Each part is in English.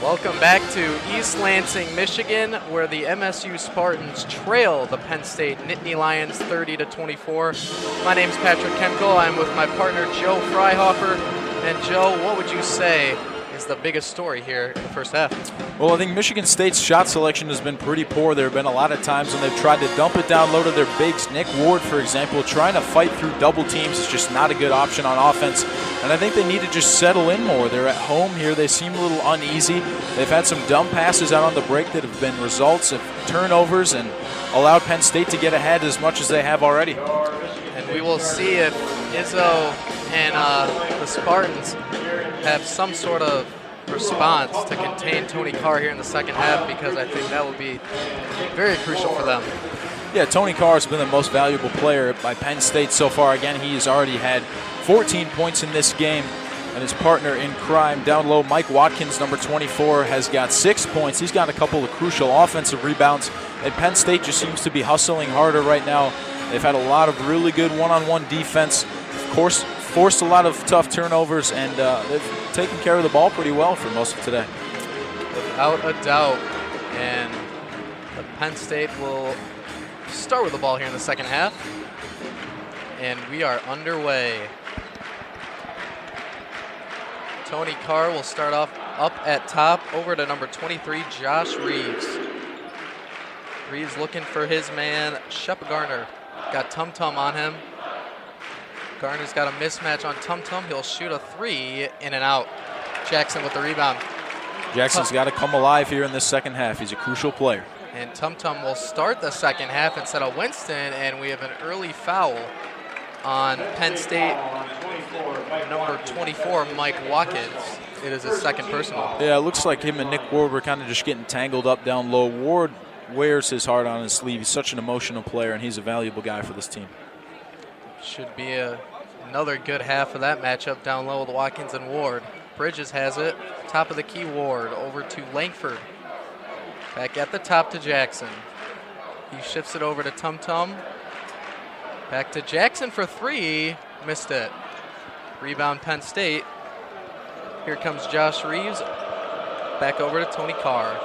Welcome back to East Lansing, Michigan, where the MSU Spartans trail the Penn State Nittany Lions 30-24. My name's Patrick Kenkel. I'm with my partner Joe Fryhofer. And Joe, what would you say is the biggest story here in the first half? Well, I think Michigan State's shot selection has been pretty poor. There have been a lot of times when they've tried to dump it down low to their bigs. Nick Ward, for example, trying to fight through double teams is just not a good option on offense. And I think they need to just settle in more. They're at home here. They seem a little uneasy. They've had some dumb passes out on the break that have been results of turnovers and allowed Penn State to get ahead as much as they have already. And we will see if Izzo and the Spartans have some sort of response to contain Tony Carr here in the second half, because I think that will be very crucial for them. Yeah, Tony Carr has been the most valuable player by Penn State so far. Again, he has already had 14 points in this game, and his partner in crime down low, Mike Watkins, number 24, has got 6 points. He's got a couple of crucial offensive rebounds, and Penn State just seems to be hustling harder right now. They've had a lot of really good one-on-one defense, of course, forced a lot of tough turnovers, and they've taken care of the ball pretty well for most of today. Without a doubt. And the Penn State will start with the ball here in the second half. And we are underway. Tony Carr will start off up at top, over to number 23, Josh Reeves. Reeves looking for his man, Shep Garner. Got Tum Tum on him. Garner's got a mismatch on Tum Tum. He'll shoot a three, in and out. Jackson with the rebound. Jackson's got to come alive here in this second half. He's a crucial player. And Tum Tum will start the second half instead of Winston, and we have an early foul on Penn State number 24, Mike Watkins. It is his second personal. Yeah, it looks like him and Nick Ward were kind of just getting tangled up down low. Ward wears his heart on his sleeve. He's such an emotional player, and he's a valuable guy for this team. Should be another good half of that matchup down low with Watkins and Ward. Bridges has it. Top of the key, Ward over to Langford. Back at the top to Jackson. He shifts it over to Tum Tum. Back to Jackson for three. Missed it. Rebound Penn State. Here comes Josh Reeves. Back over to Tony Carr.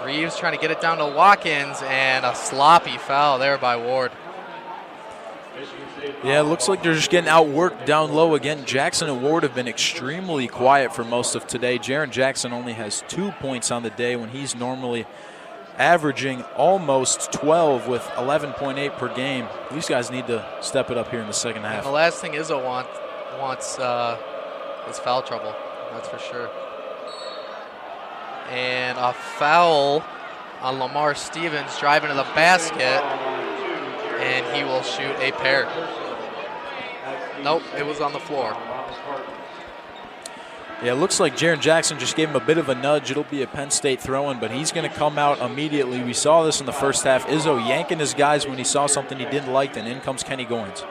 Reeves trying to get it down to Watkins, and a sloppy foul there by Ward. Yeah, it looks like they're just getting outworked down low again. Jackson and Ward have been extremely quiet for most of today. Jaren Jackson only has 2 points on the day when he's normally averaging almost 12 with 11.8 per game. These guys need to step it up here in the second half. And the last thing Izzo wants is foul trouble, that's for sure. And a foul on Lamar Stevens driving to the basket, and he will shoot a pair. Nope, it was on the floor. Yeah, it looks like Jaren Jackson just gave him a bit of a nudge. It'll be a Penn State throw-in, but he's going to come out immediately. We saw this in the first half. Izzo yanking his guys when he saw something he didn't like, and in comes Kenny Goins.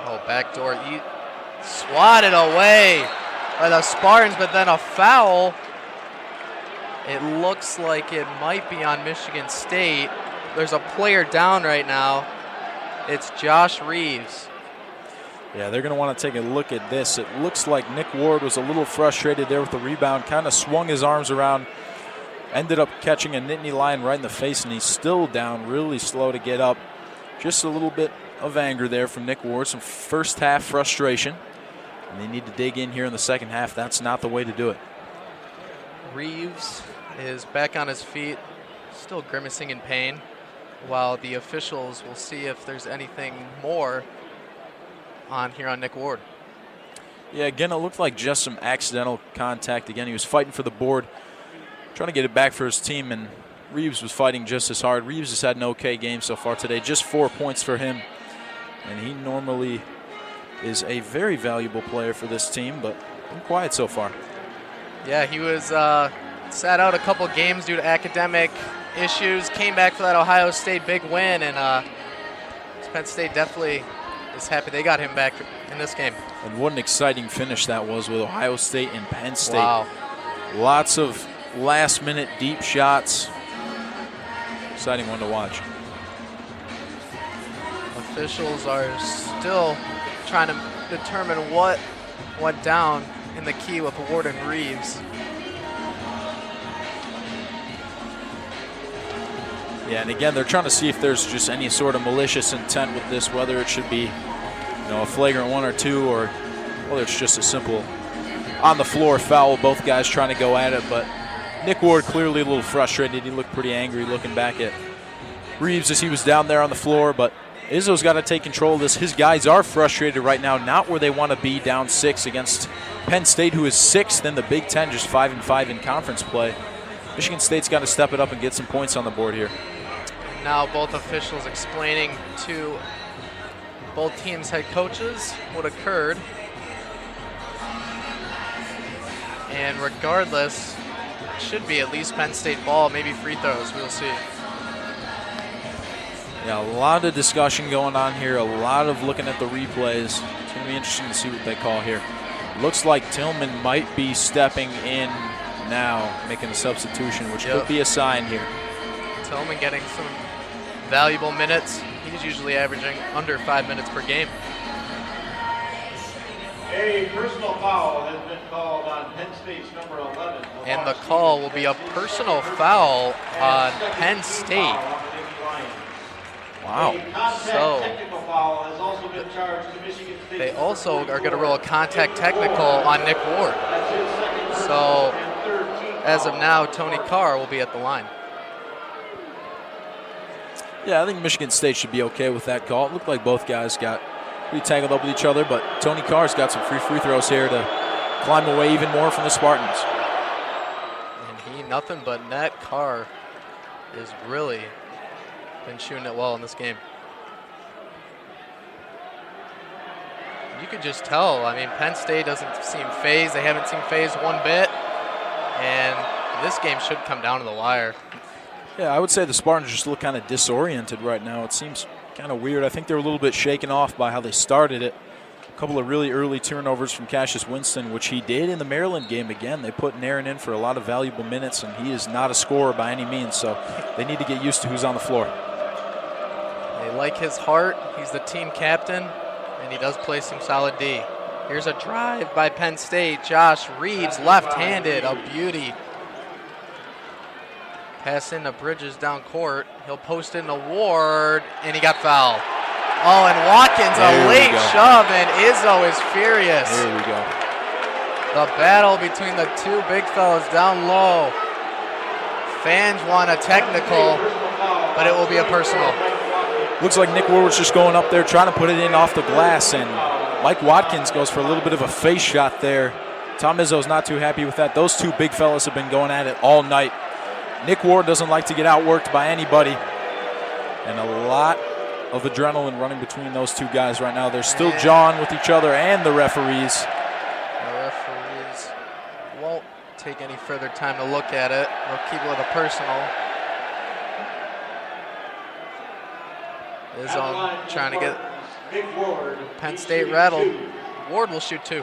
Oh, backdoor swatted away by the Spartans, but then a foul. It looks like it might be on Michigan State. There's a player down right now. It's Josh Reeves. Yeah, they're going to want to take a look at this. It looks like Nick Ward was a little frustrated there with the rebound, kind of swung his arms around, ended up catching a Nittany Lion right in the face, and he's still down, really slow to get up. Just a little bit of anger there from Nick Ward, some first half frustration. And they need to dig in here in the second half. That's not the way to do it. Reeves is back on his feet, still grimacing in pain, while the officials will see if there's anything more on here on Nick Ward. Yeah, again, it looked like just some accidental contact. Again, he was fighting for the board, trying to get it back for his team, and Reeves was fighting just as hard. Reeves has had an okay game so far today, just 4 points for him, and he normally is a very valuable player for this team, but been quiet so far. Yeah, he was sat out a couple games due to academic issues, came back for that Ohio State big win, and Penn State definitely is happy they got him back in this game. And what an exciting finish that was with Ohio State and Penn State. Wow. Lots of last-minute deep shots. Exciting one to watch. Officials are still trying to determine what went down in the key with Ward and Reeves. Yeah, and again, they're trying to see if there's just any sort of malicious intent with this, whether it should be, a flagrant 1 or 2, or whether it's just a simple on the floor foul. Both guys trying to go at it, but Nick Ward clearly a little frustrated. He looked pretty angry looking back at Reeves as he was down there on the floor, but Izzo's got to take control of this. His guys are frustrated right now, not where they want to be, down 6 against Penn State, who is 6th in the Big Ten, just 5-5 in conference play. Michigan State's got to step it up and get some points on the board here. Now both officials explaining to both teams' head coaches what occurred. And regardless, it should be at least Penn State ball, maybe free throws, we'll see. Yeah, a lot of discussion going on here, a lot of looking at the replays. It's going to be interesting to see what they call here. Looks like Tillman might be stepping in now, making a substitution, which could be a sign here. Tillman getting some valuable minutes. He's usually averaging under 5 minutes per game. A personal foul has been called on Penn State's number 11. And the call will be a personal foul on Penn State. Wow. So they also are going to roll a contact technical on Nick Ward. So as of now, Tony Carr will be at the line. Yeah, I think Michigan State should be okay with that call. It looked like both guys got pretty tangled up with each other, but Tony Carr's got some free throws here to climb away even more from the Spartans. And he nothing but net. Carr is really been shooting it well in this game. You could just tell. I mean, Penn State doesn't seem phased. They haven't seemed phased one bit. And this game should come down to the wire. Yeah, I would say the Spartans just look kind of disoriented right now. It seems kind of weird. I think they're a little bit shaken off by how they started it. A couple of really early turnovers from Cassius Winston, which he did in the Maryland game again. They put Nairn in for a lot of valuable minutes, and he is not a scorer by any means, so they need to get used to who's on the floor. They like his heart. He's the team captain, and he does play some solid D. Here's a drive by Penn State. Josh Reeves, left-handed, a beauty. Pass into Bridges down court. He'll post into Ward, and he got fouled. Oh, and Watkins, a late shove, and Izzo is furious. There we go. The battle between the two big fellas down low. Fans want a technical, but it will be a personal. Looks like Nick Ward was just going up there trying to put it in off the glass, and Mike Watkins goes for a little bit of a face shot there. Tom Izzo's not too happy with that. Those two big fellas have been going at it all night. Nick Ward doesn't like to get outworked by anybody, and a lot of adrenaline running between those two guys right now. They're still jawing with each other and the referees. The referees won't take any further time to look at it. They'll keep it with a personal. Izzo trying to get Penn State rattled. Ward will shoot 2.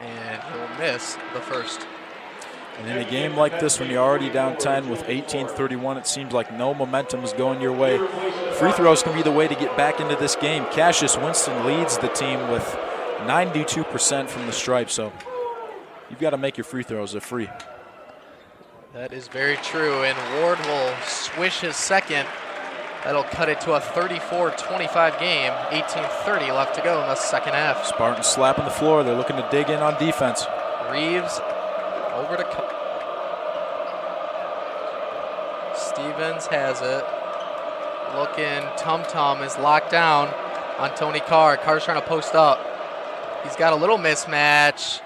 And he'll miss the first. And in a game like this, when you're already down 10 with 18:31, it seems like no momentum is going your way. Free throws can be the way to get back into this game. Cassius Winston leads the team with 92% from the stripe, so you've got to make your free throws. They're free. That is very true, and Ward will swish his second. That'll cut it to a 34-25 game. 18:30 left to go in the second half. Spartans slapping the floor. They're looking to dig in on defense. Reeves over to Stevens has it. Looking, Tum is locked down on Tony Carr. Carr's trying to post up. He's got a little mismatch,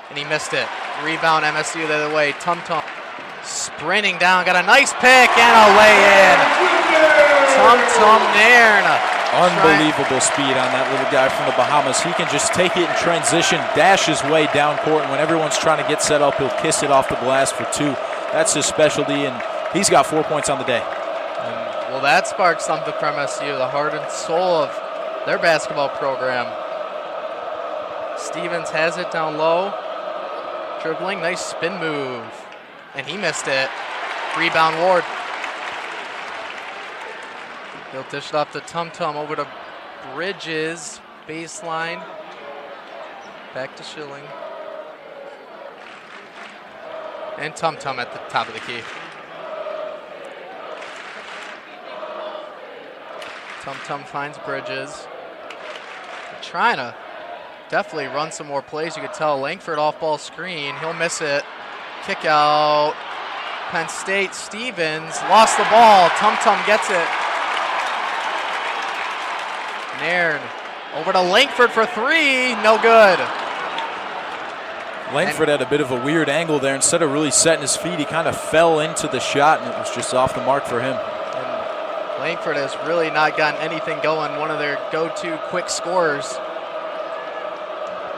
and he missed it. Rebound MSU the other way. Tum sprinting down, got a nice pick and a lay-in. Tum Nairn. Unbelievable speed on that little guy from the Bahamas. He can just take it in transition, dash his way down court, and when everyone's trying to get set up, he'll kiss it off the glass for 2. That's his specialty, and he's got 4 points on the day. Well, that sparks something from MSU, the heart and soul of their basketball program. Stevens has it down low. Dribbling, nice spin move. And he missed it. Rebound Ward. He'll dish it off to Tum over to Bridges, baseline. Back to Schilling. And Tum Tum at the top of the key. Tum Tum finds Bridges. They're trying to definitely run some more plays. You could tell Langford off-ball screen. He'll miss it. Kick out. Penn State, Stevens lost the ball. Tum Tum gets it. Nairn over to Langford for three. No good. Langford had a bit of a weird angle there. Instead of really setting his feet, he kind of fell into the shot, and it was just off the mark for him. And Langford has really not gotten anything going. One of their go-to quick scorers.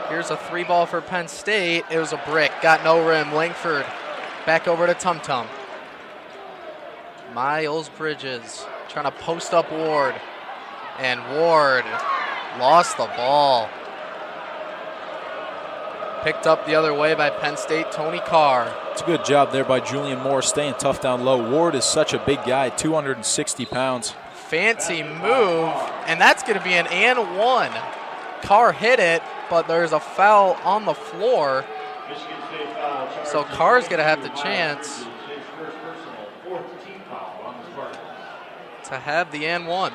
Here's a three ball for Penn State. It was a brick. Got no rim. Langford back over to Tum Tum. Miles Bridges trying to post up Ward. And Ward lost the ball. Picked up the other way by Penn State, Tony Carr. It's a good job there by Julian Moore, staying tough down low. Ward is such a big guy, 260 pounds. Fancy move, and that's going to be an and one. Carr hit it, but there's a foul on the floor. So Carr's going to have the chance to have the and one.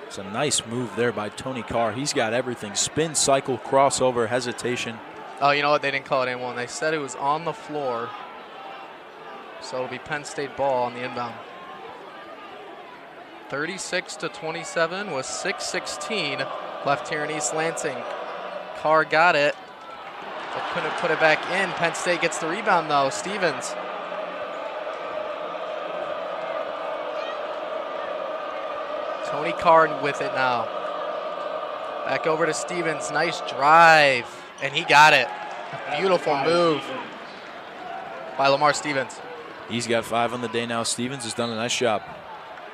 It's a nice move there by Tony Carr. He's got everything. Spin, cycle, crossover, hesitation. Oh, you know what? They didn't call it and one. They said it was on the floor. So it'll be Penn State ball on the inbound. 36-27 with 6:16 left here in East Lansing. Carr got it. But couldn't put it back in. Penn State gets the rebound though. Stevens. Tony Carr with it now. Back over to Stevens. Nice drive. And he got it. Beautiful move by Lamar Stevens. He's got 5 on the day now. Stevens has done a nice job.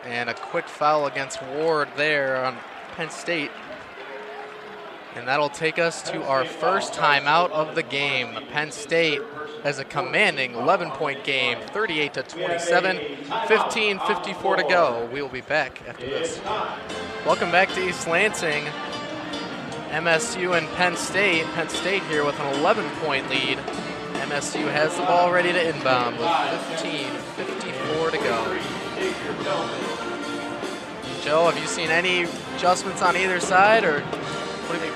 And a quick foul against Ward there on Penn State. And that'll take us to our first timeout of the game. Penn State has a commanding 11-point game, 38-27, 15:54 to go. We will be back after this. Welcome back to East Lansing. MSU and Penn State. Penn State here with an 11-point lead. MSU has the ball ready to inbound with 15:54 to go. Joe, have you seen any adjustments on either side, or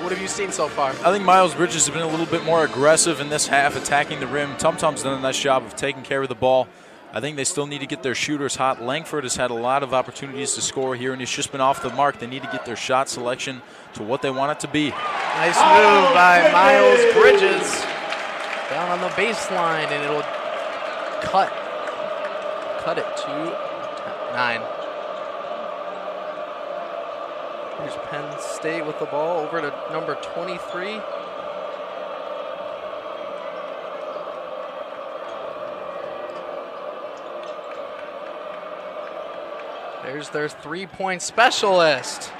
what have you seen so far? I think Miles Bridges has been a little bit more aggressive in this half, attacking the rim. Tum Tum's done a nice job of taking care of the ball. I think they still need to get their shooters hot. Langford has had a lot of opportunities to score here, and he's just been off the mark. They need to get their shot selection to what they want it to be. Nice move by Miles Bridges. Down on the baseline, and it'll cut it to 9. Here's Penn State with the ball over to number 23. There's their three-point specialist,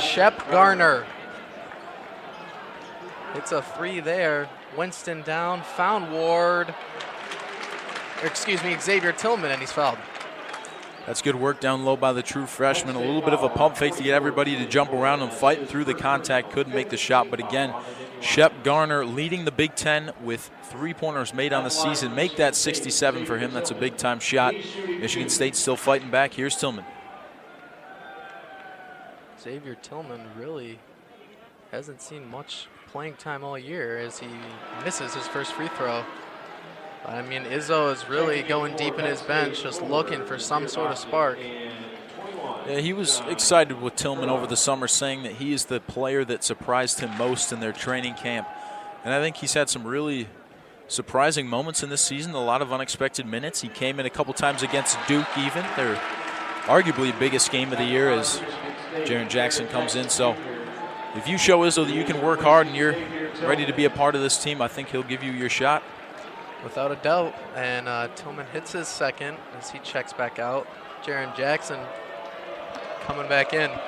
Shep Garner. It's a 3 there. Winston down, found Ward. Xavier Tillman, and he's fouled. That's good work down low by the true freshman. A little bit of a pump fake to get everybody to jump around and fight through the contact. Couldn't make the shot, but again, Shep Garner leading the Big Ten with 3-pointers made on the season. Make that 67 for him. That's a big-time shot. Michigan State still fighting back. Here's Tillman. Xavier Tillman really hasn't seen much playing time all year as he misses his first free throw. But, I mean, Izzo is really going deep in his bench, just looking for some sort of spark. Yeah, he was excited with Tillman over the summer, saying that he is the player that surprised him most in their training camp. And I think he's had some really surprising moments in this season, a lot of unexpected minutes. He came in a couple times against Duke even, their arguably biggest game of the year as Jaren Jackson comes in. So if you show Izzo that you can work hard and you're ready to be a part of this team, I think he'll give you your shot. Without a doubt. And Tillman hits his second as he checks back out. Jaren Jackson coming back in. And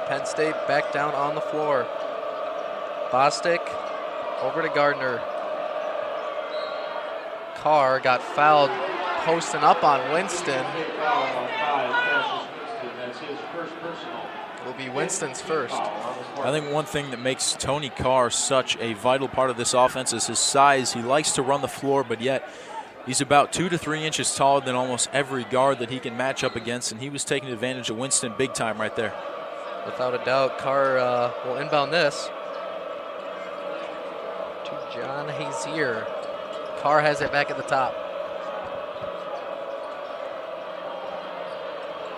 Penn State back down on the floor. Bostic over to Gardner. Carr got fouled posting up on Winston. be Winston's first. I think one thing that makes Tony Carr such a vital part of this offense is his size. He likes to run the floor, but yet he's about 2 to 3 inches taller than almost every guard that he can match up against, and he was taking advantage of Winston big time right there. Without a doubt, Carr will inbound this to John Hazier. Carr has it back at the top.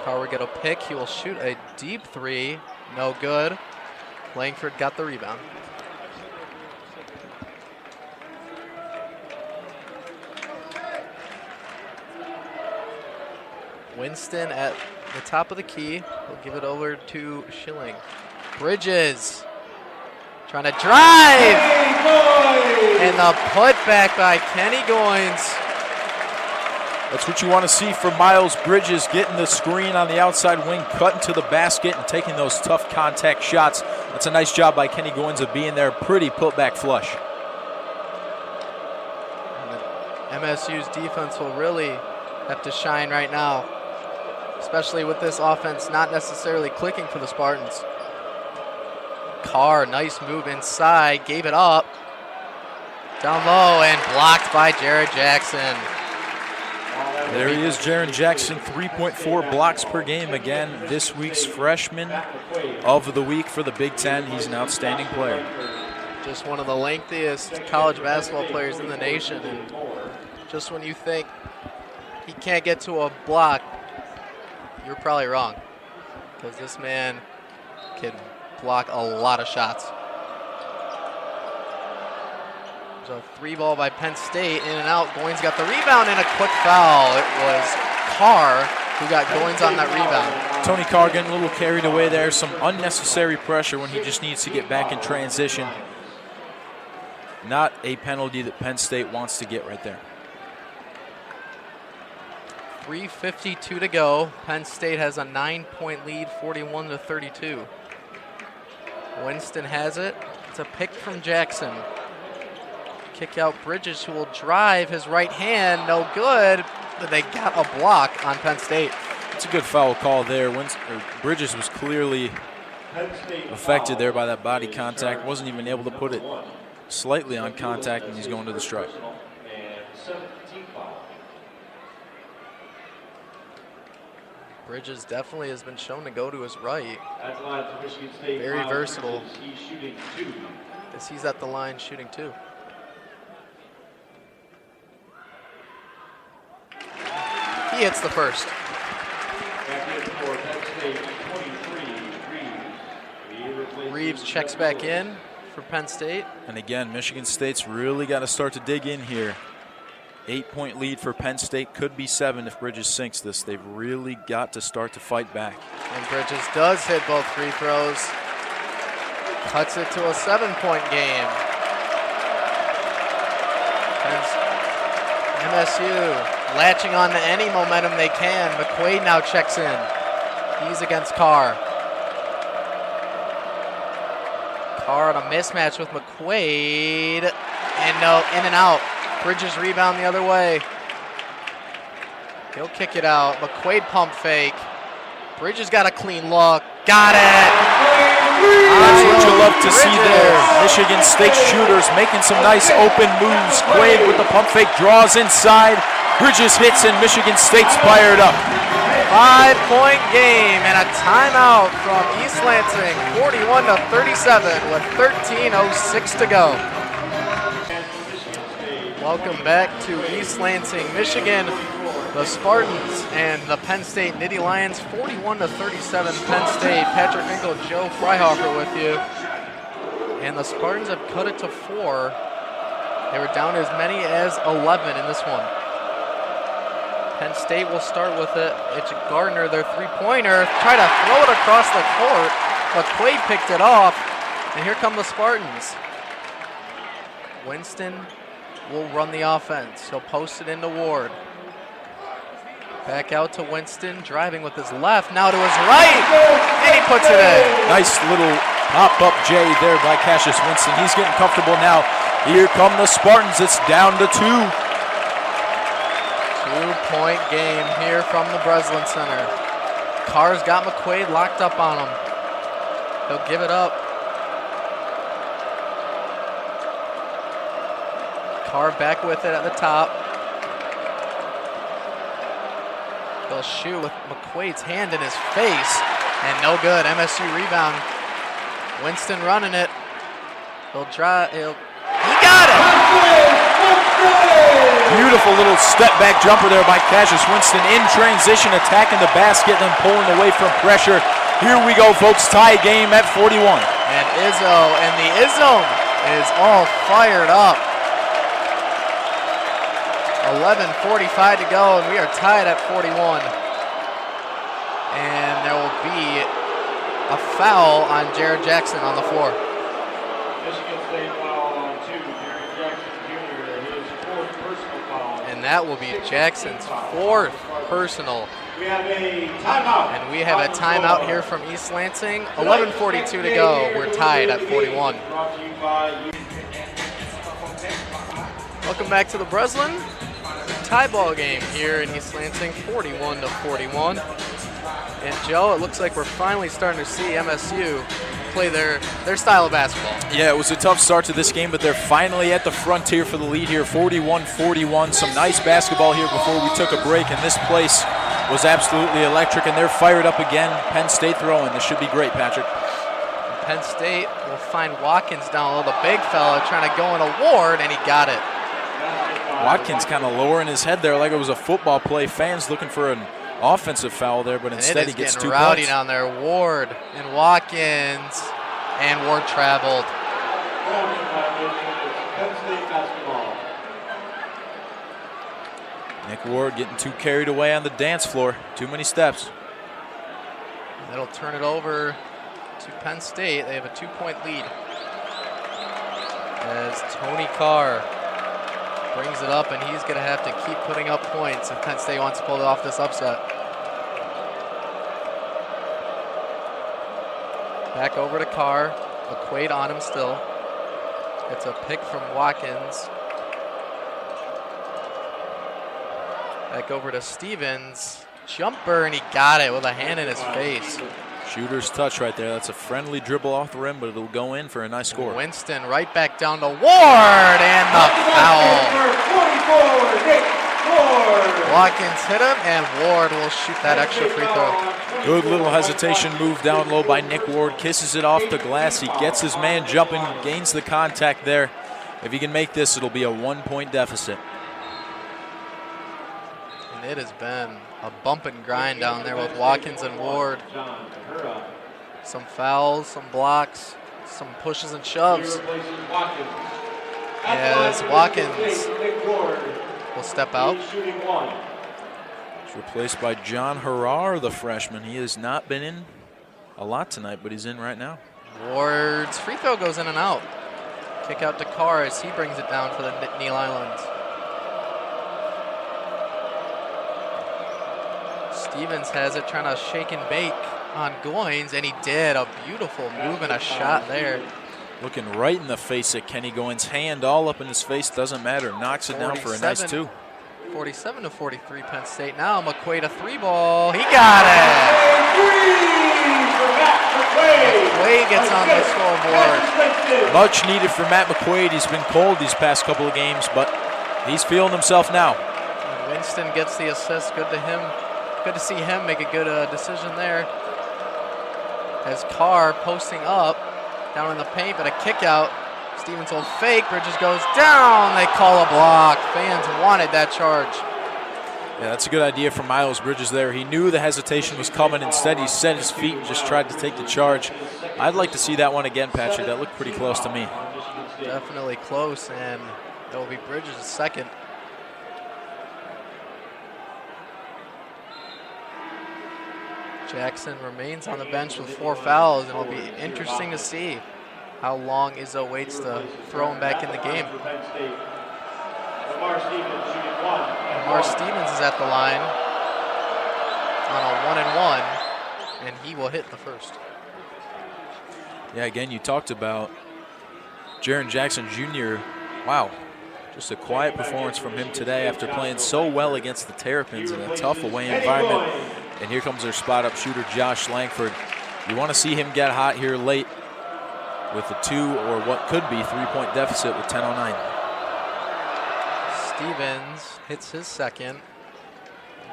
Carr will get a pick. He will shoot a deep three. No good. Langford got the rebound. Winston at the top of the key. He'll give it over to Schilling. Bridges trying to drive. And the putback by Kenny Goins. That's what you want to see from Miles Bridges, getting the screen on the outside wing, cutting to the basket and taking those tough contact shots. That's a nice job by Kenny Goins of being there. Pretty putback flush. And MSU's defense will really have to shine right now, especially with this offense not necessarily clicking for the Spartans. Carr, nice move inside, gave it up. Down low and blocked by Jared Jackson. There he is, Jaron Jackson, 3.4 blocks per game. Again, this week's freshman of the week for the Big Ten. He's an outstanding player. Just one of the lengthiest college basketball players in the nation. And just when you think he can't get to a block, you're probably wrong, because this man can block a lot of shots. There's a three ball by Penn State, in and out. Goins got the rebound and a quick foul. It was Carr who got Goins on that rebound. Tony Carr getting a little carried away there. Some unnecessary pressure when he just needs to get back in transition. Not a penalty that Penn State wants to get right there. 3:52 to go. Penn State has a 9-point lead, 41 to 32. Winston has it. It's a pick from Jackson. Kick out Bridges, who will drive his right hand. No good, but they got a block on Penn State. It's a good foul call there. Bridges was clearly affected there by that body contact. Wasn't even able to put it slightly on contact, and he's going to the strike. Bridges definitely has been shown to go to his right. Very versatile. As he's at the line shooting two. He hits the first. Reeves checks back in for Penn State. And again, Michigan State's really got to start to dig in here. 8-point lead for Penn State, could be 7 if Bridges sinks this. They've really got to start to fight back. And Bridges does hit both free throws. Cuts it to a 7-point game. MSU latching on to any momentum they can. McQuaid now checks in. He's against Carr. Carr on a mismatch with McQuaid. And no, in and out. Bridges rebound the other way. He'll kick it out. McQuaid pump fake. Bridges got a clean look. Got it. That's what you love to see there. Michigan State shooters making some nice open moves. Quaid with the pump fake draws inside. Bridges hits and Michigan State's fired up. 5-point game and a timeout from East Lansing. 41 to 37 with 13:06 to go. Welcome back to East Lansing, Michigan. The Spartans and the Penn State Nittany Lions, 41 to 37. Penn State. Patrick Kenkel, Joe Freihofer with you. And the Spartans have cut it to 4. They were down as many as 11 in this one. Penn State will start with it. It's Gardner, their three-pointer. Try to throw it across the court, but Quaid picked it off. And here come the Spartans. Winston will run the offense. He'll post it into Ward. Back out to Winston, driving with his left, now to his right, and he puts it in. Nice little pop-up J there by Cassius Winston. He's getting comfortable now. Here come the Spartans. It's down to 2. 2-point game here from the Breslin Center. Carr's got McQuaid locked up on him. He'll give it up. Carr back with it at the top. He'll shoot with McQuaid's hand in his face. And no good. MSU rebound. Winston running it. He'll drive. He got it! Beautiful little step back jumper there by Cassius Winston in transition, attacking the basket, then pulling away from pressure. Here we go, folks. Tie game at 41. And the Izzone is all fired up. 11:45 to go, and we are tied at 41. And there will be a foul on Jared Jackson on the floor. Michigan State foul on 2, Jared Jackson Jr., his 4th personal foul. And that will be Jackson's 4th personal. We have a timeout. And we have a timeout here from East Lansing. 11:42 to go. We're tied at 41. Welcome back to the Breslin. Tie ball game here in East Lansing, 41-41. And Joe, it looks like we're finally starting to see MSU play their style of basketball. Yeah, it was a tough start to this game, but they're finally at the frontier for the lead here, 41-41. Some nice basketball here before we took a break, and this place was absolutely electric, and they're fired up again. Penn State throwing. This should be great, Patrick. Penn State will find Watkins down low, the big fella trying to go in a Ward, and he got it. Watkins kind of lowering his head there like it was a football play. Fans looking for an offensive foul there, but instead he gets 2 points. Rowdy down there. Ward and Watkins, and Ward traveled. Nick Ward getting too carried away on the dance floor. Too many steps. That'll turn it over to Penn State. They have a 2-point lead as Tony Carr brings it up, and he's going to have to keep putting up points if Penn State wants to pull off this upset. Back over to Carr. McQuaid on him still. It's a pick from Watkins. Back over to Stevens. Jumper, and he got it with a hand in his face. Shooter's touch right there. That's a friendly dribble off the rim, but it'll go in for a nice score. Winston right back down to Ward, and the foul. Watkins hit him, and Ward will shoot that extra free throw. Good little hesitation move down low by Nick Ward. Kisses it off the glass. He gets his man jumping, gains the contact there. If he can make this, it'll be a 1-point deficit. And it has been a bump and grind down there with Watkins and Ward. Some fouls, some blocks, some pushes and shoves. As Watkins will step out. He's replaced by John Harrar, the freshman. He has not been in a lot tonight, but he's in right now. Ward's free throw goes in and out. Kick out to Carr as he brings it down for the Neal Islands. Stevens has it, trying to shake and bake on Goins, and he did. A beautiful move and a shot there. Looking right in the face at Kenny Goins. Hand all up in his face, doesn't matter. Knocks it down for a nice 2. 47-43 Penn State. Now McQuaid a 3-ball. He got it! McQuaid gets on the scoreboard. Much needed for Matt McQuaid. He's been cold these past couple of games, but he's feeling himself now. And Winston gets the assist. Good to him. Good to see him make a good decision there. As Carr posting up down in the paint, but a kick out. Stevens will fake. Bridges goes down. They call a block. Fans wanted that charge. Yeah, that's a good idea from Miles Bridges there. He knew the hesitation was coming. Instead, he set his feet and just tried to take the charge. I'd like to see that one again, Patrick. That looked pretty close to me. Definitely close, and it will be Bridges' second. Jackson remains on the bench with 4 fouls, and it'll be interesting to see how long Izzo waits to throw him back in the game. Lamar Stevens is at the line on a 1-and-1, and he will hit the first. Yeah, again, you talked about Jaron Jackson Jr. Wow, just a quiet performance from him today after playing so well against the Terrapins in a tough away environment. And here comes their spot-up shooter, Josh Langford. You want to see him get hot here late with a 2 or what could be 3-point deficit with 10:09. Stevens hits his second,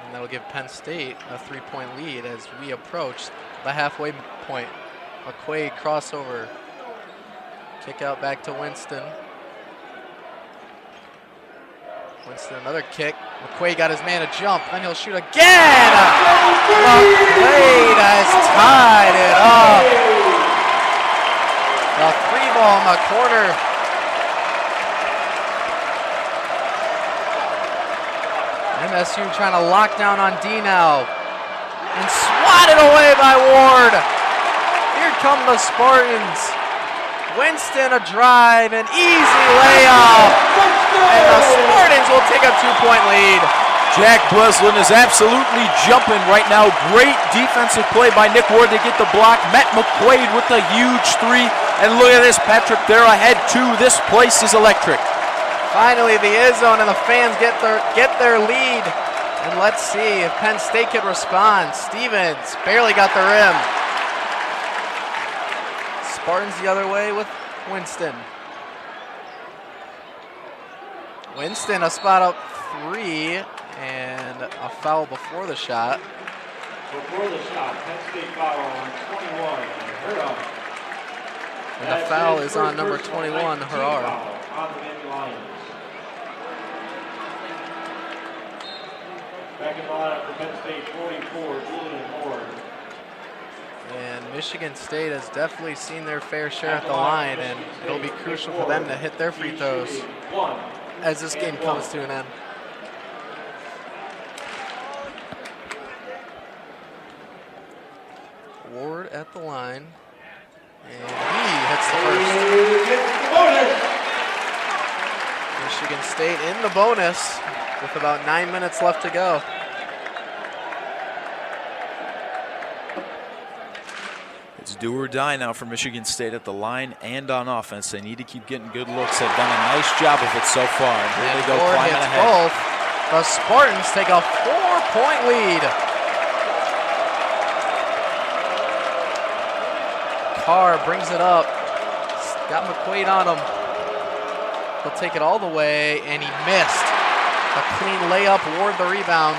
and that'll give Penn State a 3-point lead as we approach the halfway point. McQuaid crossover, kick out back to Winston. Winston, another kick. McQuaid got his man a jump, then he'll shoot again! McQuaid has tied it up. The 3-ball in the corner. MSU trying to lock down on D now. And swatted away by Ward. Here come the Spartans. Winston a drive, an easy layup. And the Spartans will take a 2-point lead. Jack Breslin is absolutely jumping right now. Great defensive play by Nick Ward to get the block. Met McQuaid with a huge 3. And look at this, Patrick, they're ahead 2. This place is electric. Finally, the I-zone and the fans get their lead. And let's see if Penn State can respond. Stevens barely got the rim. Spartans the other way with Winston. Winston a spot up 3 and a foul before the shot. Before the shot, Penn State foul on 21. And the foul is on number 21, Harar. On the Nittany Lions. Back in the lineup for Penn State, 44, Julian Moore. And Michigan State has definitely seen their fair share at the line, and it'll be crucial for them to hit their free throws as this game comes to an end. Ward at the line, and he hits the first. Michigan State in the bonus with about 9 minutes left to go. It's do or die now for Michigan State at the line and on offense. They need to keep getting good looks. They've done a nice job of it so far. And here they go Ward climbing hits ahead. both. The Spartans take a 4-point lead. Carr brings it up. Got McQuaid on him. He'll take it all the way, and he missed. A clean layup, Ward the rebound.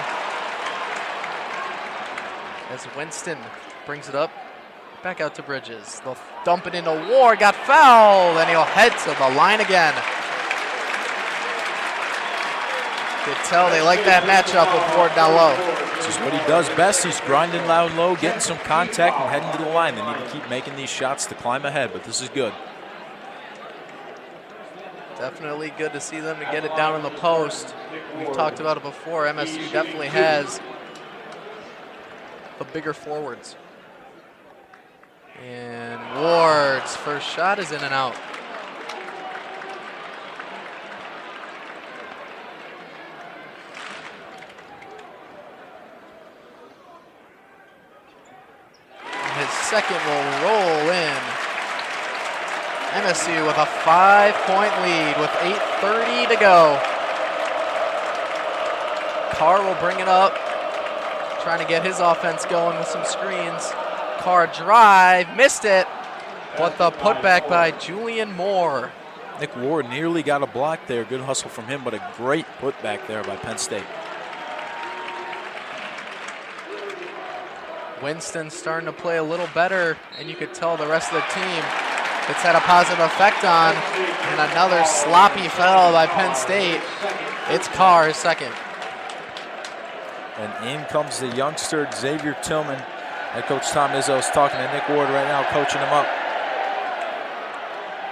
As Winston brings it up, back out to Bridges. They'll dump it into Ward, got fouled, and he'll head to the line again. Could tell they like that matchup with Ward down low. This is what he does best. He's grinding down low, getting some contact, and heading to the line. They need to keep making these shots to climb ahead, but this is good. Definitely good to see them to get it down in the post. We've talked about it before. MSU definitely has the bigger forwards. And Ward's first shot is in and out. And his second will roll in. MSU with a 5-point lead with 8:30 to go. Carr will bring it up, trying to get his offense going with some screens. Carr drive, missed it, but the putback by Julian Moore. Nick Ward nearly got a block there. Good hustle from him, but a great putback there by Penn State. Winston starting to play a little better, and you could tell the rest of the team it's had a positive effect on. And another sloppy foul by Penn State. It's Carr's second. And in comes the youngster, Xavier Tillman. Head coach Tom Izzo is talking to Nick Ward right now, coaching him up.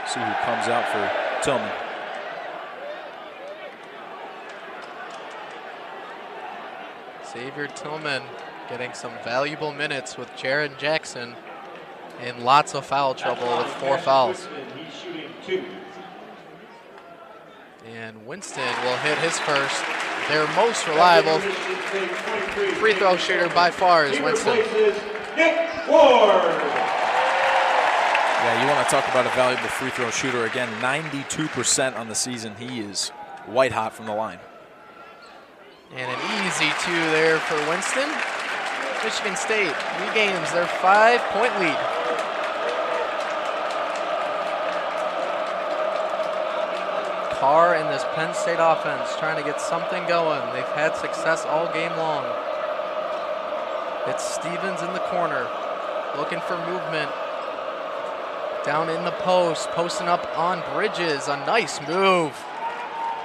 See who comes out for Tillman. Xavier Tillman getting some valuable minutes with Jaron Jackson in lots of foul trouble with 4 fouls. And Winston will hit his first. Their most reliable free throw shooter by far is Winston. Nick Ward. Yeah, you want to talk about a valuable free throw shooter. Again, 92% on the season. He is white hot from the line. And an easy 2 there for Winston. Michigan State regains their 5-point lead. Carr and this Penn State offense trying to get something going. They've had success all game long. It's Stevens in the corner, looking for movement. Down in the post, posting up on Bridges. A nice move.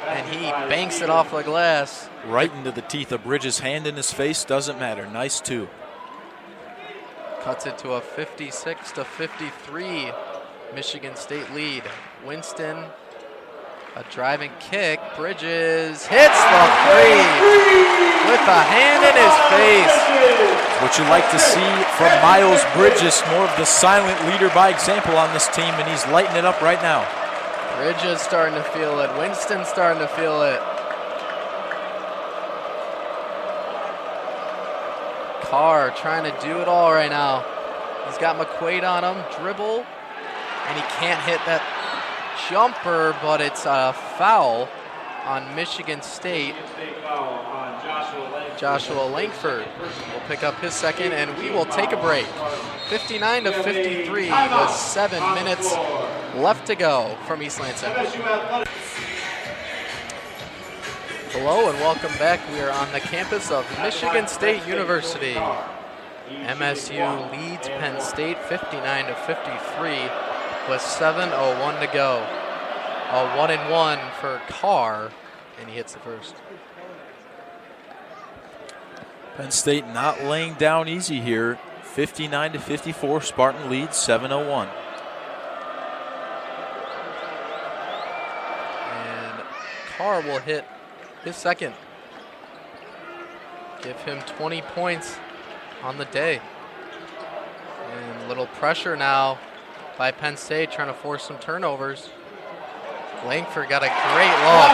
And he banks it off the glass. Right into the teeth of Bridges. Hand in his face, doesn't matter. Nice too. Cuts it to a 56-53 Michigan State lead. Winston, a driving kick. Bridges hits the three with a hand in his face. What you like to see from Miles Bridges, more of the silent leader by example on this team, and he's lighting it up right now. Bridges starting to feel it. Winston starting to feel it. Carr trying to do it all right now. He's got McQuaid on him, dribble, and he can't hit that jumper, but it's a foul on Michigan State. Joshua Langford will pick up his second, and we will take a break. 59-53 with 7 minutes left to go from East Lansing. Hello and welcome back. We are on the campus of Michigan State University. MSU leads Penn State 59-53 with 7:01 to go. A 1-and-1 for Carr, and he hits the first. Penn State not laying down easy here. 59-54, Spartan leads, 7:01. And Carr will hit his second. Give him 20 points on the day. And a little pressure now by Penn State, trying to force some turnovers. Langford got a great look.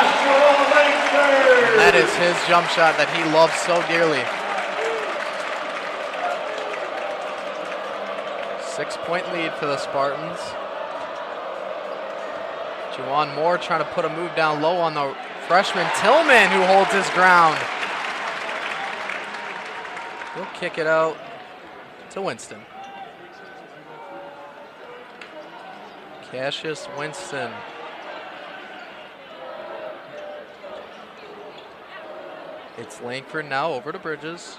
And that is his jump shot that he loves so dearly. 6-point lead for the Spartans. Juwan Moore trying to put a move down low on the freshman Tillman, who holds his ground. He'll kick it out to Winston. Cassius Winston. It's Langford now over to Bridges.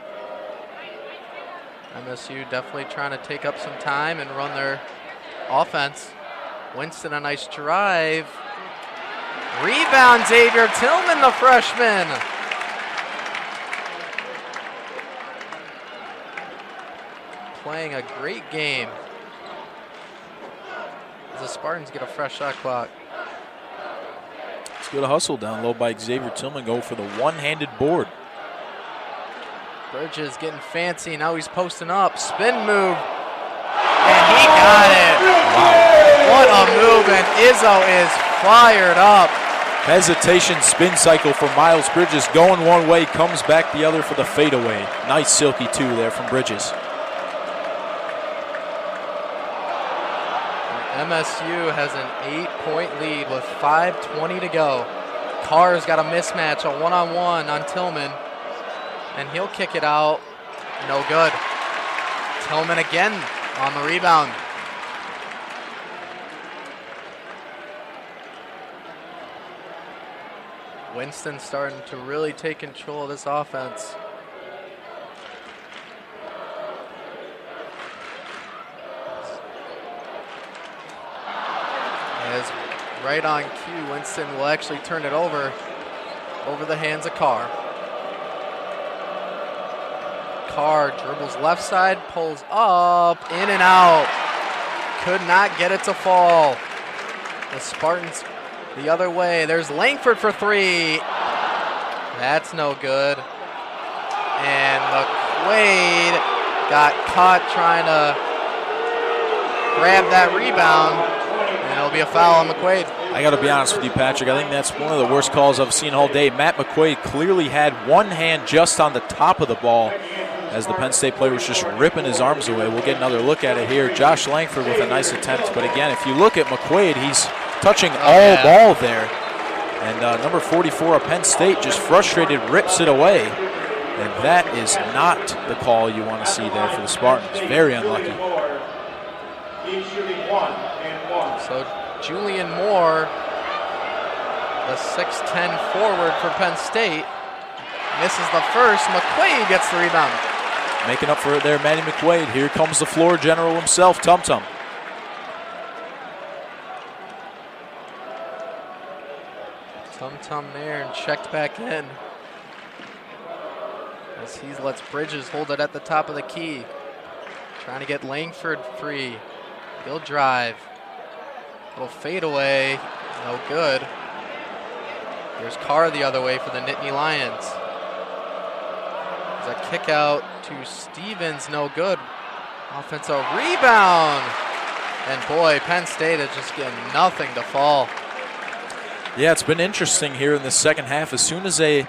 MSU definitely trying to take up some time and run their offense. Winston, a nice drive. Rebound, Xavier Tillman, the freshman. Playing a great game. As the Spartans get a fresh shot clock. Let's go to hustle down low by Xavier Tillman. Go for the one-handed board. Bridges getting fancy. Now he's posting up. Spin move. And he got it. Wow. What a move. And Izzo is fired up. Hesitation spin cycle for Miles Bridges. Going one way, comes back the other for the fadeaway. Nice silky two there from Bridges. MSU has an 8-point lead with 5:20 to go. Carr's got a mismatch, a one-on-one on Tillman. And he'll kick it out. No good. Tillman again on the rebound. Winston starting to really take control of this offense. As right on cue, Winston will actually turn it over the hands of Carr. Carr dribbles left side, pulls up, in and out. Could not get it to fall. The Spartans the other way. There's Langford for three. That's no good. And McQuaid got caught trying to grab that rebound. And it'll be a foul on McQuaid. I got to be honest with you, Patrick. I think that's one of the worst calls I've seen all day. Matt McQuaid clearly had one hand just on the top of the ball as the Penn State player was just ripping his arms away. We'll get another look at it here. Josh Langford with a nice attempt. But again, if you look at McQuaid, he's touching all ball there. And number 44 of Penn State just frustrated, rips it away. And that is not the call you want to see there for the Spartans. Very unlucky. Each shooting 1 and 1. So Julian Moore, the 6'10 forward for Penn State, misses the first. McQuaid gets the rebound. Making up for it there, Manny McQuaid. Here comes the floor general himself, Tum Tum. Tum Tum there and checked back in. As he lets Bridges hold it at the top of the key. Trying to get Langford free. He'll drive. Little fadeaway, no good. There's Carr the other way for the Nittany Lions. There's a kick out to Stevens, no good. Offensive rebound. And boy, Penn State is just getting nothing to fall. Yeah, it's been interesting here in the second half. As soon as they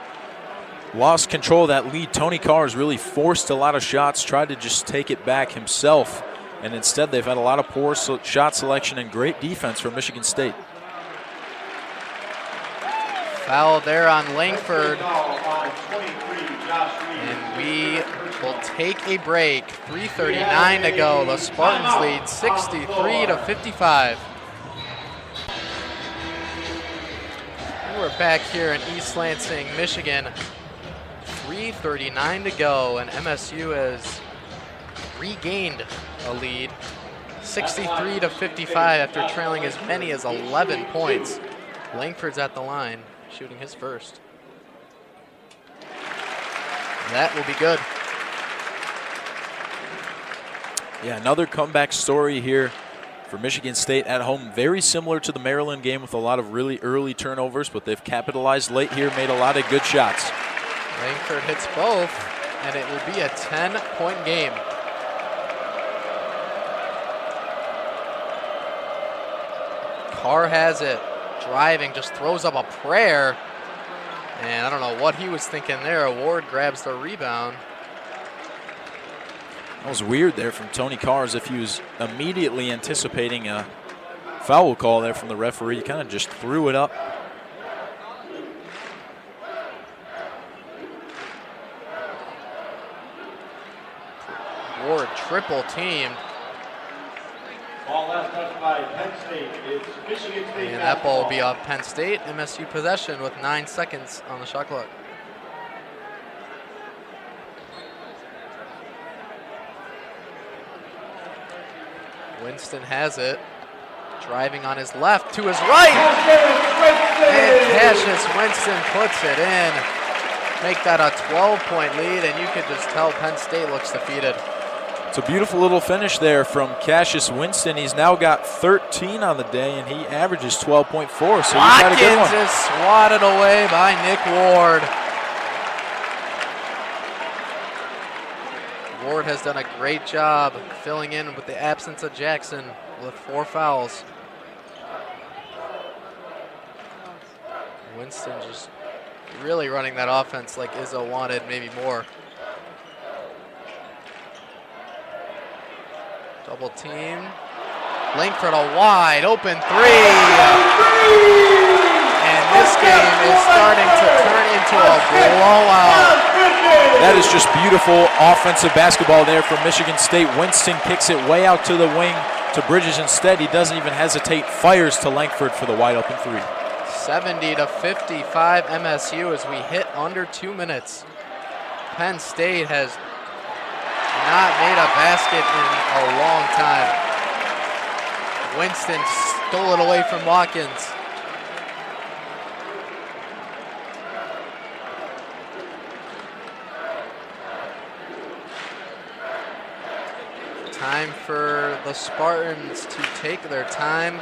lost control of that lead, Tony Carr has really forced a lot of shots, tried to just take it back himself. And instead, they've had a lot of poor shot selection and great defense from Michigan State. Foul there on Langford. And we will take a break. 3:39 to go. The Spartans lead 63-55. And we're back here in East Lansing, Michigan. 3:39 to go, and MSU has regained a lead. 63-55 after trailing as many as 11 points. Langford's at the line, shooting his first. That will be good. Yeah, another comeback story here for Michigan State at home. Very similar to the Maryland game with a lot of really early turnovers, but they've capitalized late here, made a lot of good shots. Langford hits both, and it will be a 10-point game. Carr has it, driving, just throws up a prayer. And I don't know what he was thinking there. Ward grabs the rebound. That was weird there from Tony Carr, as if he was immediately anticipating a foul call there from the referee. He kind of just threw it up. Ward triple teamed. Ball last touched by Penn State. It's Michigan State. And that ball will be off Penn State. MSU possession with 9 seconds on the shot clock. Winston has it. Driving on his left to his right. And Cassius Winston puts it in. Make that a 12-point lead, and you could just tell Penn State looks defeated. It's a beautiful little finish there from Cassius Winston. He's now got 13 on the day, and he averages 12.4. So he's got a good one. Watkins is swatted away by Nick Ward. Ward has done a great job filling in with the absence of Jackson with 4 fouls. Winston just really running that offense like Izzo wanted, maybe more. Double team. Langford a wide open 3. And this game is starting to turn into a blowout. That is just beautiful offensive basketball there from Michigan State. Winston kicks it way out to the wing to Bridges instead. He doesn't even hesitate, fires to Langford for the wide open 3. 70-55 MSU as we hit under 2 minutes. Penn State has not made a basket in a long time. Winston stole it away from Watkins. Time for the Spartans to take their time.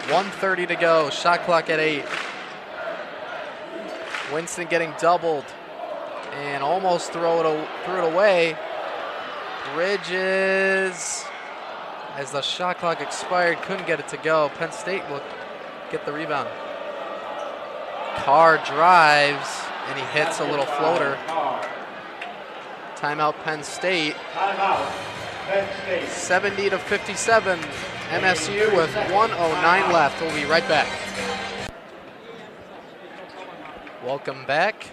1:30 to go, shot clock at 8. Winston getting doubled and almost threw it away. Bridges, as the shot clock expired, couldn't get it to go. Penn State will get the rebound. Carr drives, and he hits a little floater. Timeout Penn State. Timeout Penn State. 70-57. MSU with 1:09 left. We'll be right back. Welcome back.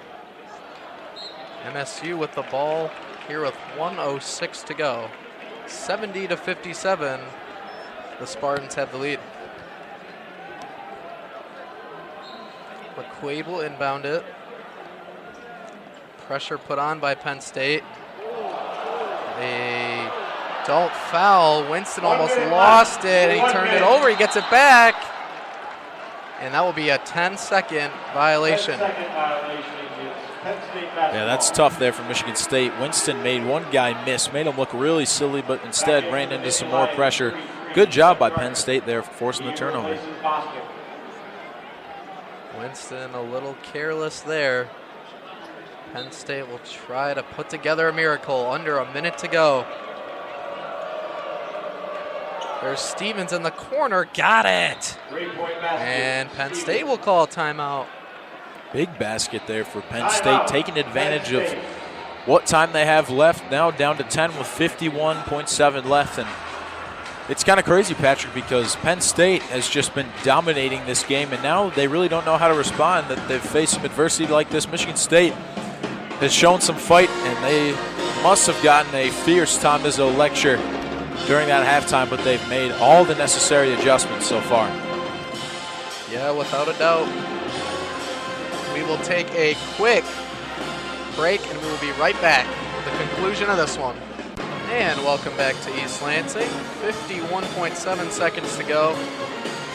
MSU with the ball here with 1:06 to go. 70-57, the Spartans have the lead. McQuaid will inbound it. Pressure put on by Penn State. They don't foul. Winston almost lost it, and he turned it over. He gets it back, and that will be a 10-second violation. Yeah, that's tough there for Michigan State. Winston made one guy miss, made him look really silly, but instead ran into some more pressure. Good job by Penn State there, forcing the turnover. Winston a little careless there. Penn State will try to put together a miracle. Under a minute to go. There's Stevens in the corner. Got it. And Penn State will call a timeout. Big basket there for Penn State, taking advantage of what time they have left. Now down to 10 with 51.7 left. And it's kind of crazy, Patrick, because Penn State has just been dominating this game, and now they really don't know how to respond. That they've faced some adversity like this. Michigan State has shown some fight, and they must have gotten a fierce Tom Izzo lecture during that halftime, but they've made all the necessary adjustments so far. Yeah, without a doubt. We will take a quick break, and we will be right back with the conclusion of this one. And welcome back to East Lansing. 51.7 seconds to go.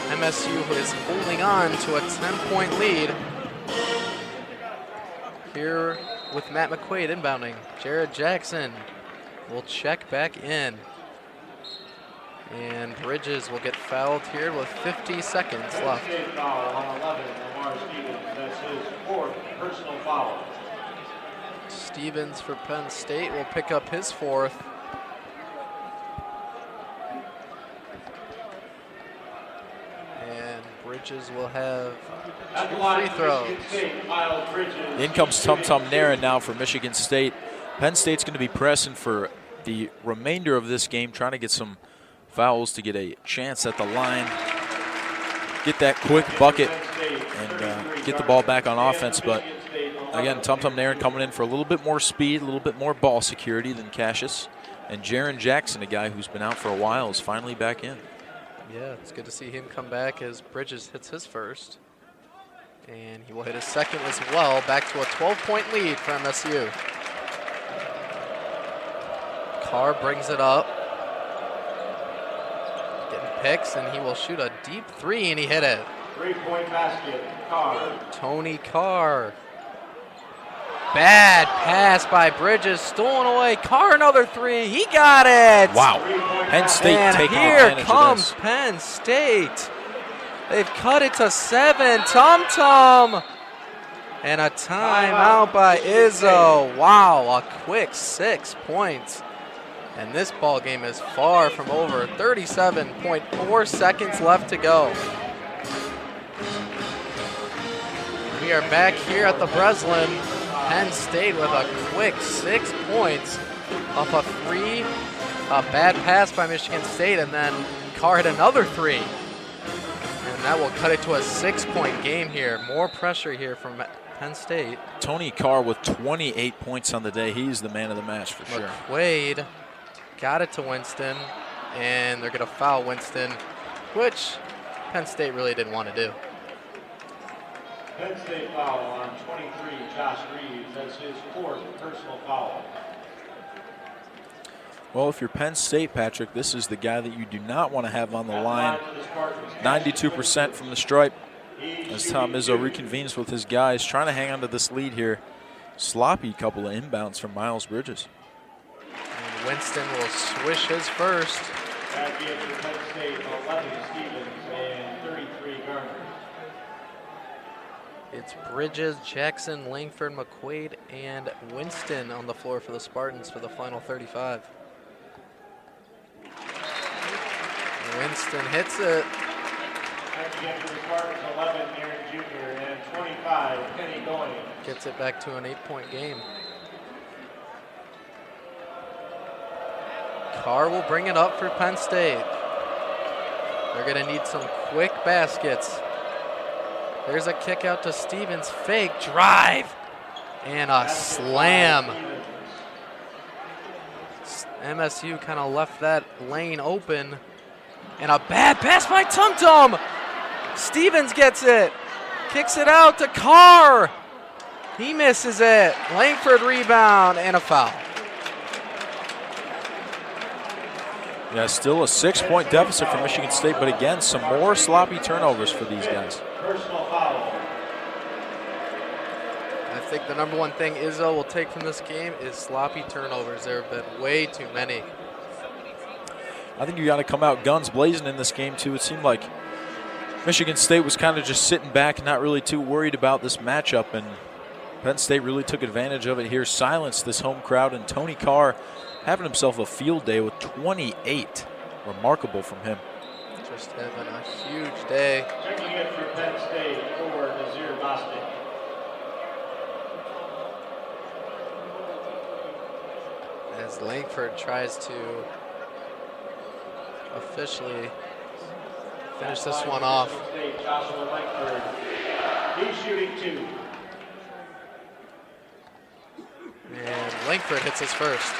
MSU is holding on to a 10-point lead. Here with Matt McQuaid inbounding. Jared Jackson will check back in. And Bridges will get fouled here with 50 seconds left. Foul on 11, Lamar Stevens. That's his fourth personal foul. Stevens for Penn State will pick up his fourth. And Bridges will have 2 free throws. In comes Tum Tum Naren now for Michigan State. Penn State's going to be pressing for the remainder of this game, trying to get some fouls to get a chance at the line, get that quick bucket, and get the ball back on offense. But again, Tum Tum Naren coming in for a little bit more speed, a little bit more ball security than Cassius. And Jaron Jackson, a guy who's been out for a while, is finally back in. Yeah, it's good to see him come back as Bridges hits his first. And he will hit his second as well. Back to a 12-point lead for MSU. Carr brings it up. Picks, and he will shoot a deep 3, and he hit it. 3-point basket, Carr. Tony Carr. Bad pass by Bridges, stolen away. Carr another 3. He got it. Wow. Penn State and taking here advantage comes of this. Penn State. They've cut it to 7. Tum Tum. And a timeout by Izzo. Wow, a quick 6 points. And this ball game is far from over. 37.4 seconds left to go. We are back here at the Breslin. Penn State with a quick 6 points off a 3. A bad pass by Michigan State, and then Carr hit another 3. And that will cut it to a 6-point game here. More pressure here from Penn State. Tony Carr with 28 points on the day. He's the man of the match for sure. McQuaid got it to Winston, and they're going to foul Winston, which Penn State really didn't want to do. Penn State foul on 23, Josh Reeves. That's his fourth personal foul. Well, if you're Penn State, Patrick, this is the guy that you do not want to have on the line. 92% from the stripe as Tom Izzo reconvenes with his guys, trying to hang on to this lead here. Sloppy couple of inbounds from Miles Bridges. And Winston will swish his first. That gives Penn State 11 Stevens and 33 Garner. It's Bridges, Jackson, Langford, McQuaid, and Winston on the floor for the Spartans for the final 35. Winston hits it. And again for the Spartans, 11 Aaron Jr. and 25 Penny Goins. Gets it back to an 8-point game. Carr will bring it up for Penn State. They're going to need some quick baskets. There's a kick out to Stevens. Fake drive. And a slam. MSU kind of left that lane open. And a bad pass by Tum Tum. Stevens gets it. Kicks it out to Carr. He misses it. Langford rebound and a foul. Yeah, still a 6-point deficit for Michigan State, but again, some more sloppy turnovers for these guys. Personal foul. I think the number one thing Izzo will take from this game is sloppy turnovers. There have been way too many. I think you got to come out guns blazing in this game, too. It seemed like Michigan State was kind of just sitting back, not really too worried about this matchup, and Penn State really took advantage of it here, silenced this home crowd, and Tony Carr having himself a field day with 28. Remarkable from him. Just having a huge day. Checking in for Penn State for Nazir Bostic. As Langford tries to officially finish this one off. State, Joshua Langford. He's shooting 2. And Langford hits his first.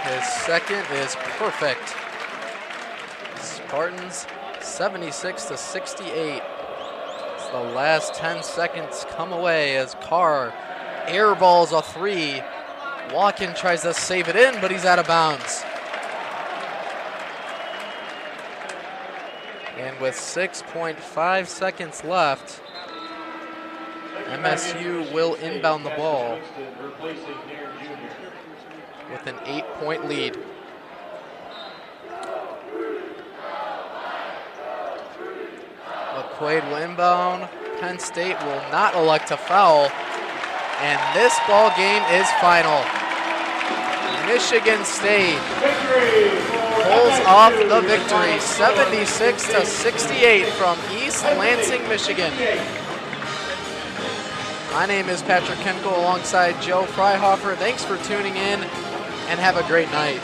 His second is perfect. Spartans 76-68. As the last 10 seconds come away as Carr airballs a 3. Watkins tries to save it in, but he's out of bounds. And with 6.5 seconds left, MSU will inbound the ball with an 8-point lead. McQuaid will inbound. Penn State will not elect to foul. And this ball game is final. Michigan State pulls off the victory, 76-68 from East Lansing, Michigan. My name is Patrick Kenkel alongside Joe Freihofer. Thanks for tuning in and have a great night.